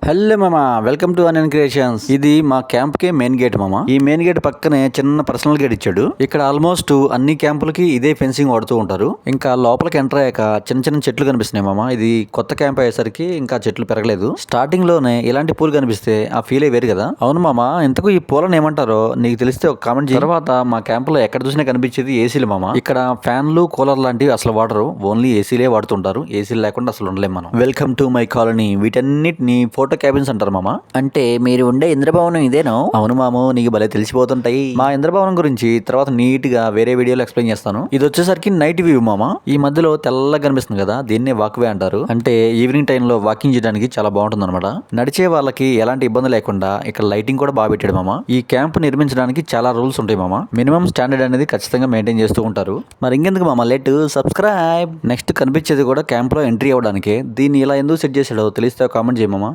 Hello మామ, welcome to an creations. ఇది మా క్యాంప్ కి మెయిన్ గేట్ మామ. ఈ మెయిన్ గేట్ పక్కనే చిన్న పర్సనల్ గేట్ ఇచ్చాడు. ఇక్కడ ఆల్మోస్ట్ అన్ని క్యాంపులకి ఇదే ఫెన్సింగ్ వాడుతూ ఉంటారు. ఇంకా లోపలికి ఎంటర్ అయ్యాక చిన్న చిన్న చెట్లు కనిపిస్తున్నాయి మామ. ఇది కొత్త క్యాంప్ అయ్యేసరికి ఇంకా చెట్లు పెరగలేదు. స్టార్టింగ్ లోనే ఇలాంటి పూలు కనిపిస్తే ఆ ఫీల్ వేరు కదా. అవును మామ, ఇంతకు ఈ పూలను ఏమంటారో నీకు తెలిస్తే ఒక కామెంట్ చేయి. తర్వాత మా క్యాంప్ లో ఎక్కడ చూసినా కనిపించేది ఏసీలు మామ. ఇక్కడ ఫ్యాన్లు కూలర్ లాంటివి అసలు వాడరు, ఓన్లీ ఏసీలే వాడుతుంటారు. ఏసీలు లేకుండా అసలు ఉండలేం మనం. Welcome to my colony. వీటన్నిటిని ఫోటో క్యాబిన్స్ అంటారు మామ. అంటే మీరు ఉండే ఇంద్రభవనం ఇదేనా? అవును మాము, నీకు భలే తెలిసిపోతుంటాయి. మా ఇంద్రభవనం గురించి తర్వాత నీట్ గా వేరే వీడియోలో ఎక్స్ప్లెయిన్ చేస్తాను. ఇది వచ్చేసరికి నైట్ వ్యూ మామ. ఈ మధ్యలో తెల్లగా కనిపిస్తుంది కదా, దీన్నే వాక్ వే అంటారు. అంటే ఈవినింగ్ టైంలో వాకింగ్ చేయడానికి చాలా బాగుంటుంది అనమాట. నడిచే వాళ్ళకి ఎలాంటి ఇబ్బంది లేకుండా ఇక్కడ లైటింగ్ కూడా బాగా పెట్టాడు మామ. ఈ క్యాంప్ నిర్మించడానికి చాలా రూల్స్ ఉంటాయి మామ. మినిమం స్టాండర్డ్ అనేది ఖచ్చితంగా మెయింటైన్ చేస్తూ ఉంటారు. మరి ఇంకెందుకు మామ లెట్ సబ్స్క్రైబ్. నెక్స్ట్ కనిపించేది కూడా క్యాంప్ లో ఎంట్రీ అవ్వడానికి. దీన్ని ఇలా ఎందుకు సెట్ చేశాడో తెలిస్తే కామెంట్ చేయ మామ.